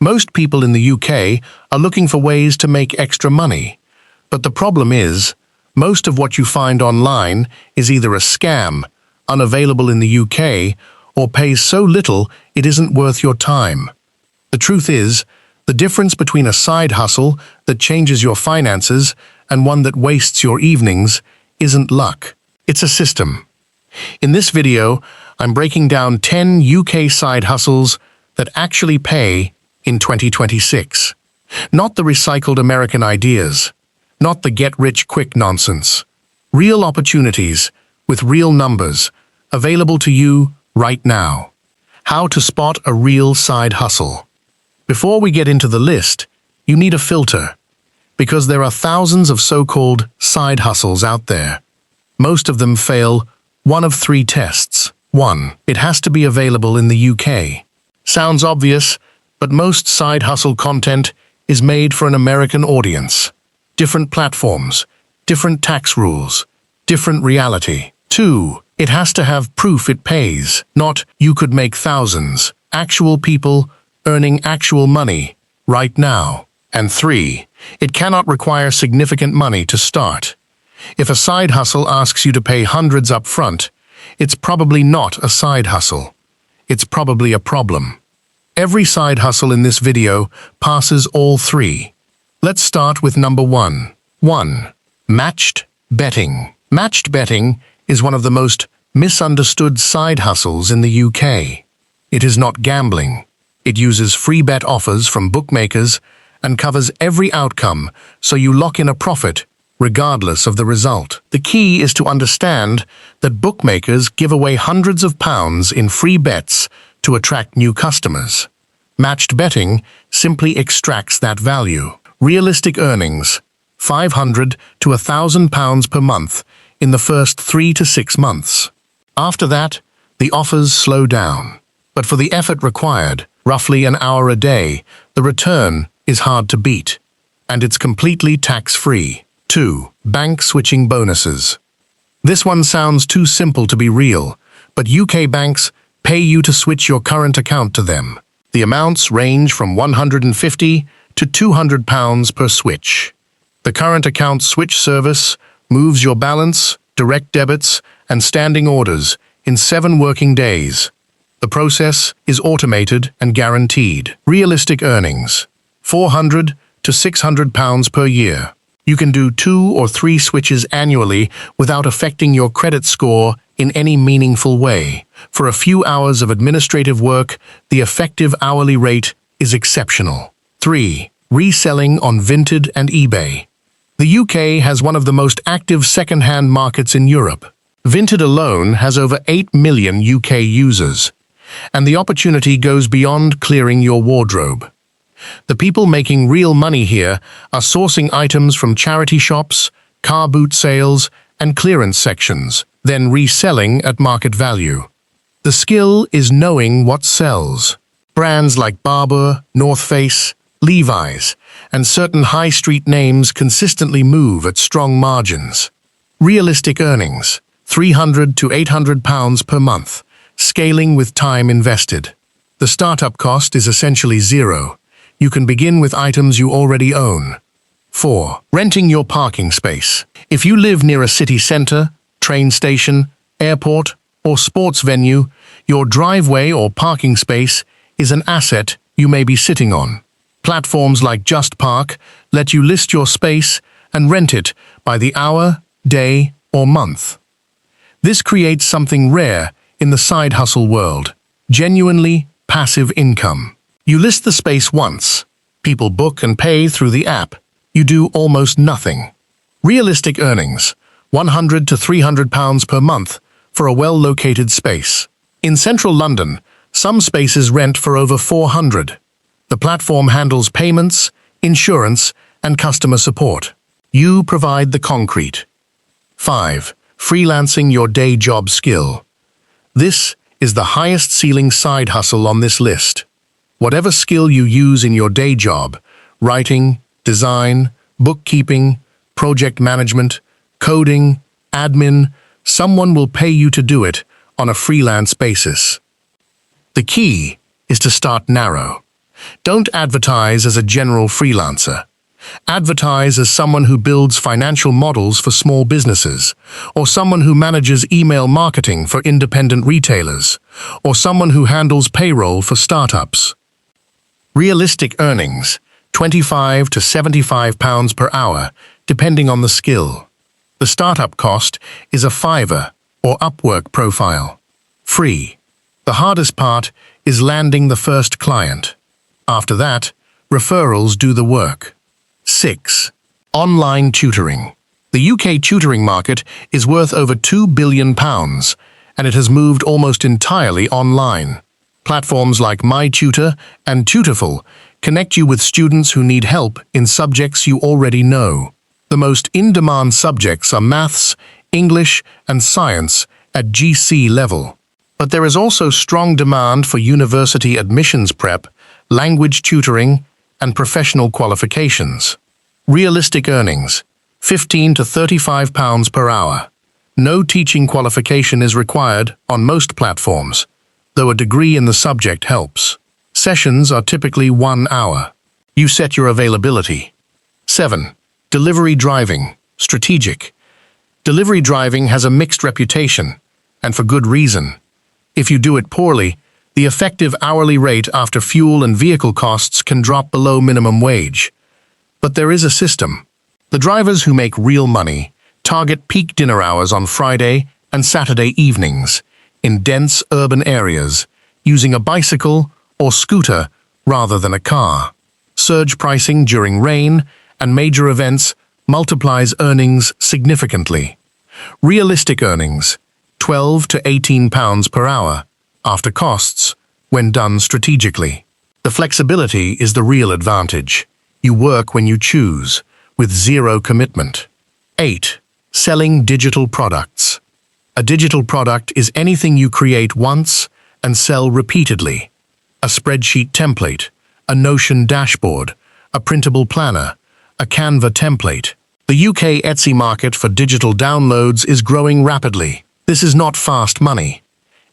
Most people in the UK are looking for ways to make extra money. But the problem is, most of what you find online is either a scam, unavailable in the UK, or pays so little it isn't worth your time. The truth is, the difference between a side hustle that changes your finances and one that wastes your evenings isn't luck. It's a system. In this video, I'm breaking down 10 UK side hustles that actually pay in 2026. Not the recycled American ideas, not the get-rich-quick nonsense. Real opportunities with real numbers available to you right now. How to spot a real side hustle. Before we get into the list, you need a filter, because there are thousands of so-called side hustles out there. Most of them fail one of three tests. 1. It has to be available in the UK. Sounds obvious, but most side hustle content is made for an American audience. Different platforms, different tax rules, different reality. 2. It has to have proof it pays, not you could make thousands. Actual people earning actual money right now. And 3. It cannot require significant money to start. If a side hustle asks you to pay hundreds up front, it's probably not a side hustle. It's probably a problem. Every side hustle in this video passes all three. Let's start with number 1. 1. Matched betting. Matched betting is one of the most misunderstood side hustles in the UK. It is not gambling. It uses free bet offers from bookmakers and covers every outcome, so you lock in a profit regardless of the result. The key is to understand that bookmakers give away hundreds of pounds in free bets to attract new customers. Matched betting simply extracts that value. Realistic earnings: £500 to £1,000 per month in the first 3 to 6 months. After that, the offers slow down. But for the effort required, roughly an hour a day, the return is hard to beat. And it's completely tax-free. 2. Bank switching bonuses. This one sounds too simple to be real, but UK banks pay you to switch your current account to them. The amounts range from £150 to £200 per switch. The current account switch service moves your balance, direct debits, and standing orders in 7 working days. The process is automated and guaranteed. Realistic earnings: £400 to £600 per year. You can do 2 or 3 switches annually without affecting your credit score in any meaningful way. For a few hours of administrative work, the effective hourly rate is exceptional. 3. Reselling on Vinted and eBay. The UK has one of the most active second-hand markets in Europe. Vinted alone has over 8 million UK users, and the opportunity goes beyond clearing your wardrobe. The people making real money here are sourcing items from charity shops, car boot sales, and clearance sections, then reselling at market value. The skill is knowing what sells. Brands like Barbour, North Face, Levi's, and certain high street names consistently move at strong margins. Realistic earnings: £300 to £800 per month, scaling with time invested. The startup cost is essentially zero. You can begin with items you already own. 4. Renting your parking space. If you live near a city centre, train station, airport, or sports venue, your driveway or parking space is an asset you may be sitting on. Platforms like Just Park let you list your space and rent it by the hour, day, or month. This creates something rare in the side hustle world: genuinely passive income. You list the space once. People book and pay through the app. You do almost nothing. Realistic earnings: £100 to £300 per month for a well-located space. In central London, some spaces rent for over £400. The platform handles payments, insurance, and customer support. You provide the concrete. 5. Freelancing your day job skill. This is the highest ceiling side hustle on this list. Whatever skill you use in your day job, writing, design, bookkeeping, project management, coding, admin, someone will pay you to do it on a freelance basis. The key is to start narrow. Don't advertise as a general freelancer. Advertise as someone who builds financial models for small businesses, or someone who manages email marketing for independent retailers, or someone who handles payroll for startups. Realistic earnings, £25 to £75 per hour, depending on the skill. The startup cost is a Fiverr or Upwork profile. Free. The hardest part is landing the first client. After that, referrals do the work. 6. Online tutoring. The UK tutoring market is worth over £2 billion, and it has moved almost entirely online. Platforms like MyTutor and Tutorful connect you with students who need help in subjects you already know. The most in-demand subjects are maths, English, and science at GC level. But there is also strong demand for university admissions prep, language tutoring, and professional qualifications. Realistic earnings, £15 to £35 per hour. No teaching qualification is required on most platforms, though a degree in the subject helps. Sessions are typically 1 hour. You set your availability. 7. Delivery driving, strategic. Delivery driving has a mixed reputation, and for good reason. If you do it poorly, the effective hourly rate after fuel and vehicle costs can drop below minimum wage. But there is a system. The drivers who make real money target peak dinner hours on Friday and Saturday evenings in dense urban areas, using a bicycle or scooter rather than a car. Surge pricing during rain and major events multiplies earnings significantly. Realistic earnings, £12 to £18 per hour, after costs, when done strategically. The flexibility is the real advantage. You work when you choose, with zero commitment. 8. Selling digital products. A digital product is anything you create once and sell repeatedly. A spreadsheet template, a Notion dashboard, a printable planner, a Canva template. The UK Etsy market for digital downloads is growing rapidly. This is not fast money.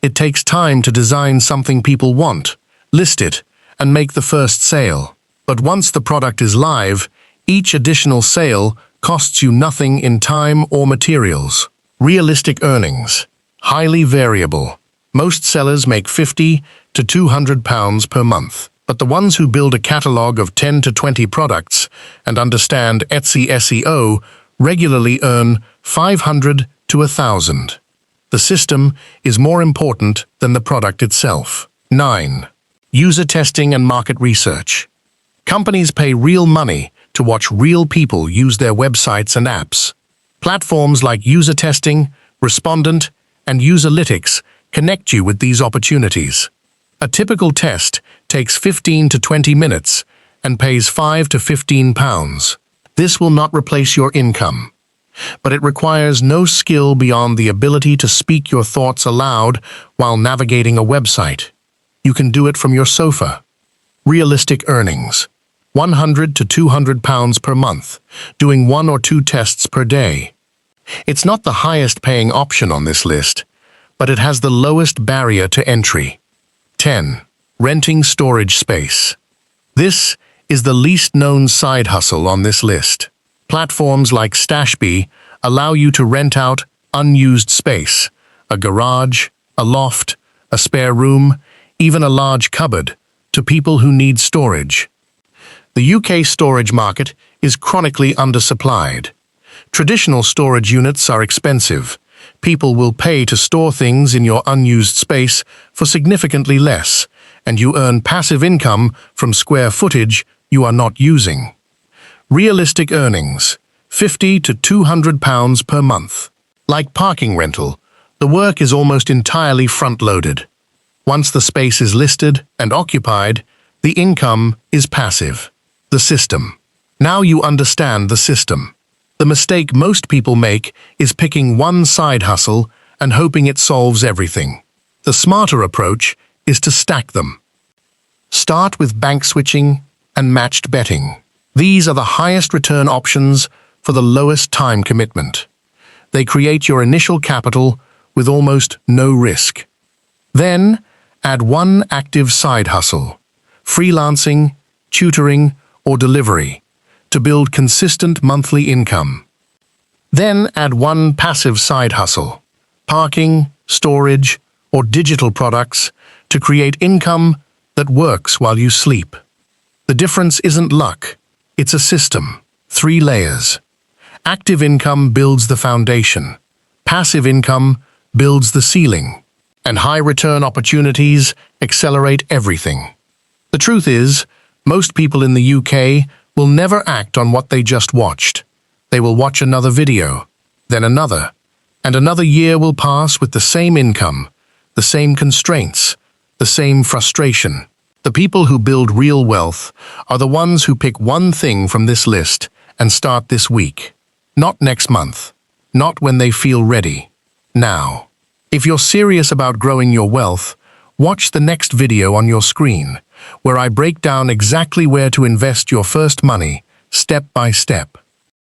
It takes time to design something people want, list it, and make the first sale. But once the product is live, each additional sale costs you nothing in time or materials. Realistic earnings, highly variable. Most sellers make £50 to £200 per month, but the ones who build a catalog of 10 to 20 products and understand Etsy SEO regularly earn £500 to £1,000. The system is more important than the product itself. 9. User testing and market research. Companies pay real money to watch real people use their websites and apps. Platforms like User Testing, Respondent, and Userlytics connect you with these opportunities. A typical test takes 15 to 20 minutes and pays £5 to £15. This will not replace your income, but it requires no skill beyond the ability to speak your thoughts aloud while navigating a website. You can do it from your sofa. Realistic earnings, £100 to £200 per month, doing 1 or 2 tests per day. It's not the highest paying option on this list, but it has the lowest barrier to entry. 10. Renting storage space. This is the least known side hustle on this list. Platforms like Stashbee allow you to rent out unused space, a garage, a loft, a spare room, even a large cupboard, to people who need storage. The UK storage market is chronically undersupplied. Traditional storage units are expensive. People will pay to store things in your unused space for significantly less, and you earn passive income from square footage you are not using. Realistic earnings, £50 to £200 per month. Like parking rental, the work is almost entirely front-loaded. Once the space is listed and occupied, the income is passive. The system. Now you understand the system. The mistake most people make is picking one side hustle and hoping it solves everything. The smarter approach is to stack them. Start with bank switching and matched betting. These are the highest return options for the lowest time commitment. They create your initial capital with almost no risk. Then, add one active side hustle. freelancing, tutoring, or delivery to build consistent monthly income. Then add one passive side hustle, parking, storage, or digital products to create income that works while you sleep. The difference isn't luck, it's a system, 3 layers. Active income builds the foundation, passive income builds the ceiling, and high-return opportunities accelerate everything. The truth is, most people in the UK will never act on what they just watched. They will watch another video, then another, and another year will pass with the same income, the same constraints, the same frustration. The people who build real wealth are the ones who pick one thing from this list and start this week. Not next month, not when they feel ready. Now. If you're serious about growing your wealth, watch the next video on your screen, where I break down exactly where to invest your first money, step by step.